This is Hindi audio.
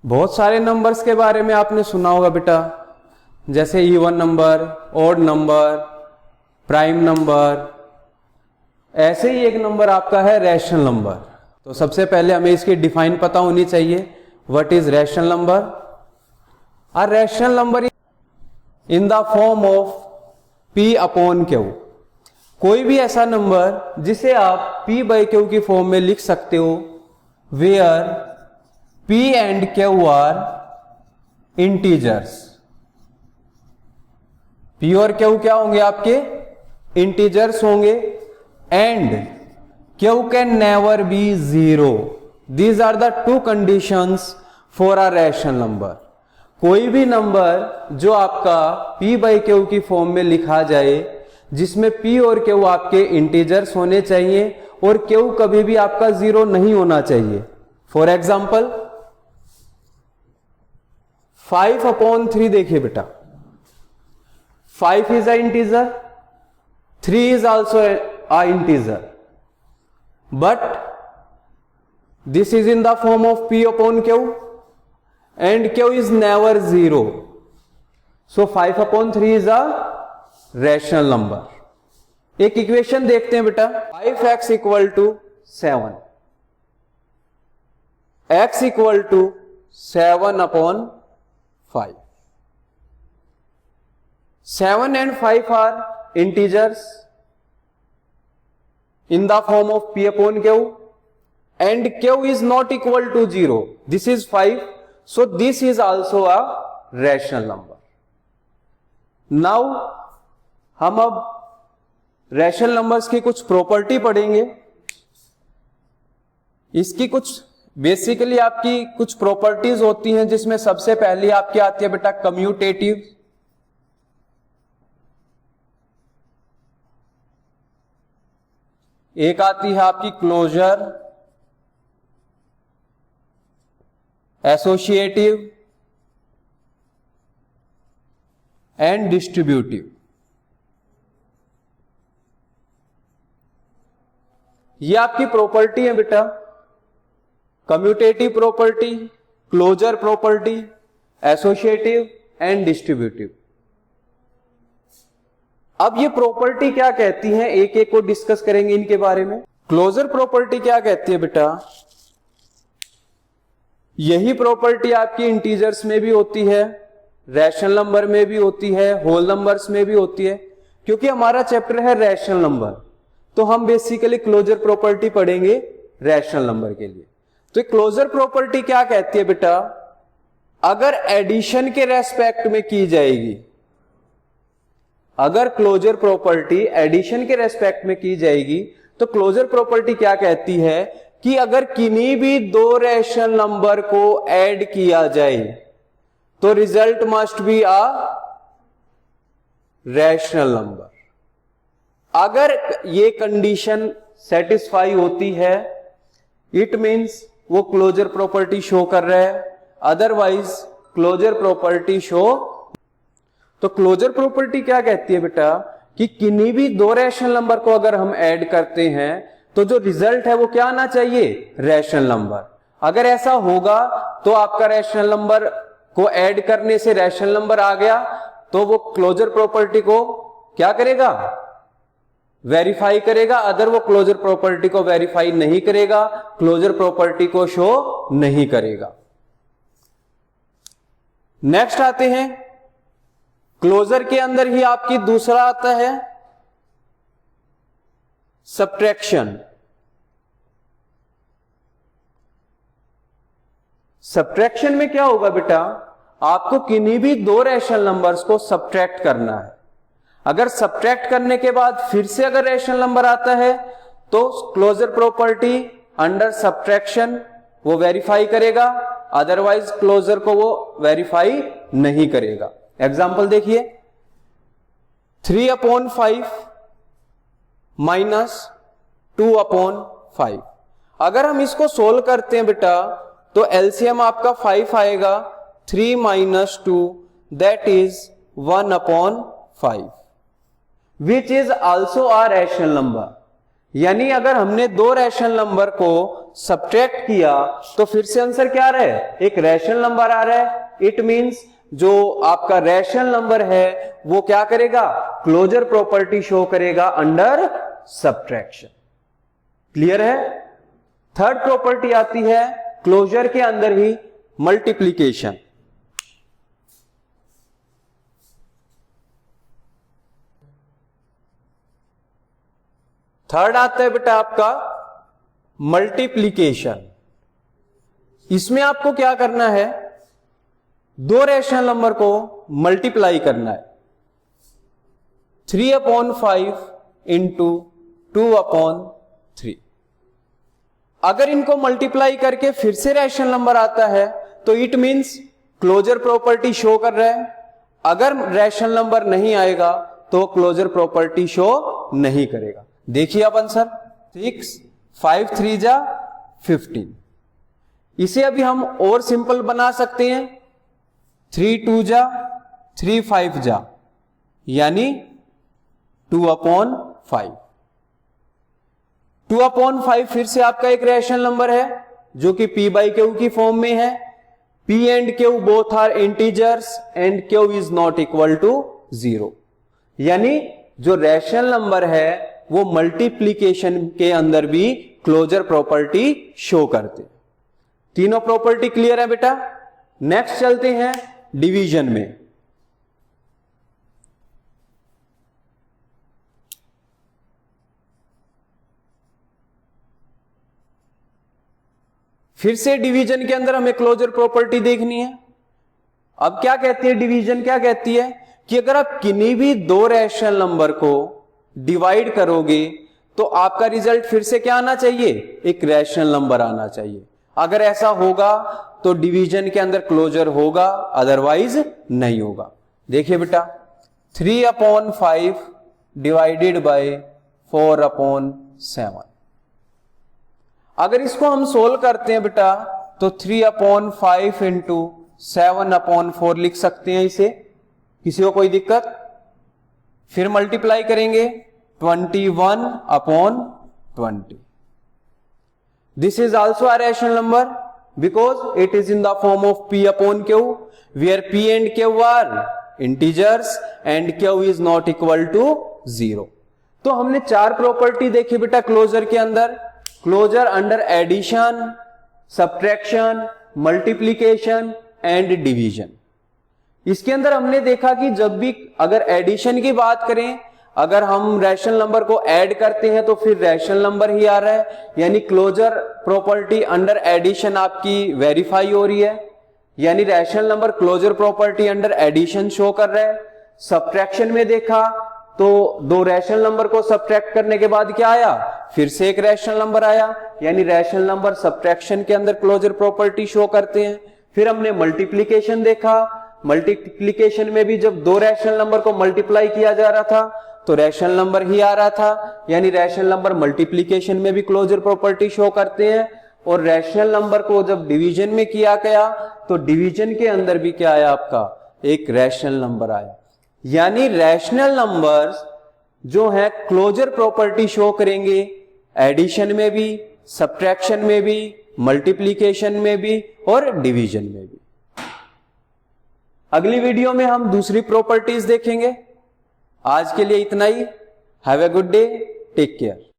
बहुत सारे नंबर्स के बारे में आपने सुना होगा बेटा, जैसे even number, odd number, prime number. ऐसे ही एक नंबर आपका है रैशनल नंबर। तो सबसे पहले हमें इसकी डिफाइन पता होनी चाहिए। What is rational number? A rational number in the form of P upon Q। कोई भी ऐसा नंबर जिसे आप P बाई Q की फॉर्म में लिख सकते हो, where P and Q are integers. P और Q क्या होंगे आपके? इंटीजर्स होंगे। And Q can never be zero. These are the two conditions for a rational number. कोई भी नंबर जो आपका P बाई Q की फॉर्म में लिखा जाए, जिसमें P और Q आपके इंटीजर्स होने चाहिए और Q कभी भी आपका जीरो नहीं होना चाहिए। फॉर एग्जाम्पल 5 अपॉन 3 देखिए बेटा, 5 is a integer, 3 is also a integer, but this is in the form of P upon Q and Q is never zero. So 5 upon 3 is a rational number. एक इक्वेशन देखते हैं बेटा, 5x equal to 7, x equal to 7 upon 5. 7 and 5 are integers in the form of P upon Q and Q is not equal to 0. This is 5. So this is also a rational number. Now हम अब रैशनल नंबर्स की कुछ प्रॉपर्टी पढ़ेंगे। इसकी कुछ बेसिकली आपकी कुछ प्रॉपर्टीज होती हैं, जिसमें सबसे पहली आपकी आती है बेटा कम्यूटेटिव। एक आती है आपकी क्लोजर, एसोसिएटिव एंड डिस्ट्रीब्यूटिव। ये आपकी प्रॉपर्टी है बेटा, commutative property, closure property, associative and distributive. अब ये प्रॉपर्टी क्या कहती हैं, एक एक को डिस्कस करेंगे इनके बारे में। क्लोजर प्रॉपर्टी क्या कहती है बेटा? यही प्रॉपर्टी आपकी इंटीजर्स में भी होती है, रैशनल नंबर में भी होती है, होल नंबर्स में भी होती है। क्योंकि हमारा चैप्टर है रैशनल नंबर, तो हम बेसिकली क्लोजर प्रॉपर्टी पढ़ेंगे रैशनल नंबर के लिए। तो क्लोजर प्रॉपर्टी क्या कहती है बेटा? अगर एडिशन के रेस्पेक्ट में की जाएगी, अगर क्लोजर प्रॉपर्टी एडिशन के रेस्पेक्ट में की जाएगी, तो क्लोजर प्रॉपर्टी क्या कहती है कि अगर किन्हीं भी दो रैशनल नंबर को ऐड किया जाए तो result must be a rational number. अगर ये कंडीशन सेटिस्फाई होती है, इट मींस वो क्लोजर प्रॉपर्टी शो कर रहा है, अदरवाइज क्लोजर प्रॉपर्टी शो। तो क्लोजर प्रॉपर्टी क्या कहती है बेटा कि किन्हीं भी दो रैशनल नंबर को अगर हम ऐड करते हैं तो जो रिजल्ट है वो क्या आना चाहिए? Rational number. अगर ऐसा होगा तो आपका रैशनल नंबर को ऐड करने से रैशनल नंबर आ गया, तो वो क्लोजर प्रॉपर्टी को क्या करेगा? वेरीफाई करेगा। अदर वो क्लोजर प्रॉपर्टी को वेरीफाई नहीं करेगा, क्लोजर प्रॉपर्टी को शो नहीं करेगा। नेक्स्ट आते हैं, क्लोजर के अंदर ही आपकी दूसरा आता है सब्ट्रैक्शन। सब्ट्रैक्शन में क्या होगा बेटा? आपको किन्हीं भी दो रैशनल नंबर्स को सब्ट्रैक्ट करना है। अगर सब्ट्रैक्ट करने के बाद फिर से अगर रैशनल नंबर आता है तो क्लोजर प्रॉपर्टी अंडर सब्ट्रैक्शन वो वेरीफाई करेगा, अदरवाइज क्लोजर को वो वेरीफाई नहीं करेगा। एग्जाम्पल देखिए, 3 अपॉन 5 माइनस 2 अपॉन 5। अगर हम इसको सोल्व करते हैं बेटा तो एलसीएम आपका 5 आएगा, 3 minus 2 that is 1 upon 5, which is also a rational number. यानी अगर हमने दो रैशनल नंबर को सब्ट्रैक्ट किया तो फिर से आंसर क्या आ रहा है, एक रैशनल नंबर आ रहा है। इट मींस जो आपका रैशनल नंबर है वो क्या करेगा, क्लोजर प्रॉपर्टी शो करेगा अंडर सब्ट्रैक्शन। क्लियर है। थर्ड प्रॉपर्टी आती है क्लोजर के अंदर ही मल्टीप्लीकेशन। थर्ड आता है बेटा आपका मल्टीप्लीकेशन। इसमें आपको क्या करना है, दो रैशनल नंबर को मल्टीप्लाई करना है। 3/5 इंटू 2/3। अगर इनको मल्टीप्लाई करके फिर से रैशनल नंबर आता है तो it means closure property show कर रहा है। अगर रैशनल नंबर नहीं आएगा तो क्लोजर प्रॉपर्टी शो नहीं करेगा। देखिए अब आंसर 6 5 3 जा 15। इसे अभी हम और सिंपल बना सकते हैं, 3 2 जा 3 5 जा यानी 2/5। 2/5 फिर से आपका एक रैशनल नंबर है जो कि p/q की फॉर्म में है। p and q both are integers and q is not equal to 0। यानी जो रैशनल नंबर है वो मल्टीप्लीकेशन के अंदर भी क्लोजर प्रॉपर्टी शो करते। तीनों प्रॉपर्टी क्लियर है बेटा। नेक्स्ट चलते हैं डिवीजन में। फिर से डिवीजन के अंदर हमें क्लोजर प्रॉपर्टी देखनी है। अब क्या कहती है डिवीजन, क्या कहती है कि अगर आप किन्हीं भी दो रैशनल नंबर को डिवाइड करोगे तो आपका रिजल्ट फिर से क्या आना चाहिए, एक रैशनल नंबर आना चाहिए। अगर ऐसा होगा तो डिवीजन के अंदर क्लोजर होगा, अदरवाइज नहीं होगा। देखिए बेटा 3/5 डिवाइडेड बाय 4/7। अगर इसको हम सोल्व करते हैं बेटा तो 3/5 इंटू 7/4 लिख सकते हैं इसे, किसी को कोई दिक्कत। फिर मल्टीप्लाई करेंगे 21/20। This is also a rational number because it is in the form of p/q where p and q are integers and q is not equal to 0। तो हमने चार प्रॉपर्टी देखी बेटा क्लोजर के अंदर। Closure under addition, subtraction, multiplication and division. इसके अंदर हमने देखा कि जब भी अगर एडिशन की बात करें, अगर हम रैशनल नंबर को ऐड करते हैं तो फिर रैशनल नंबर ही आ रहा है, यानी क्लोजर प्रॉपर्टी अंडर एडिशन आपकी वेरीफाई हो रही है, यानी rational number closure property under addition show कर रहा है। सब्ट्रैक्शन में देखा तो दो रैशनल नंबर को सब्ट्रैक्ट करने के बाद क्या आया, फिर से एक रैशनल नंबर आया, यानी रैशनल नंबर सब्ट्रैक्शन के अंदर क्लोजर प्रॉपर्टी शो करते हैं। फिर हमने मल्टीप्लीकेशन देखा, मल्टीप्लीकेशन में भी जब दो रैशनल नंबर को मल्टीप्लाई किया जा रहा था तो रैशनल नंबर ही आ रहा था, यानी रैशनल नंबर मल्टीप्लीकेशन में भी क्लोजर प्रॉपर्टी शो करते हैं। और रैशनल नंबर को जब डिवीजन में किया गया तो डिवीजन के अंदर भी क्या आया आपका, एक रैशनल नंबर आया। यानी रैशनल नंबर्स जो है क्लोजर प्रॉपर्टी शो करेंगे एडिशन में भी, सब्ट्रैक्शन में भी, मल्टीप्लीकेशन में भी और डिवीजन में भी। अगली वीडियो में हम दूसरी प्रॉपर्टीज देखेंगे। आज के लिए इतना ही। Have a good day, take care.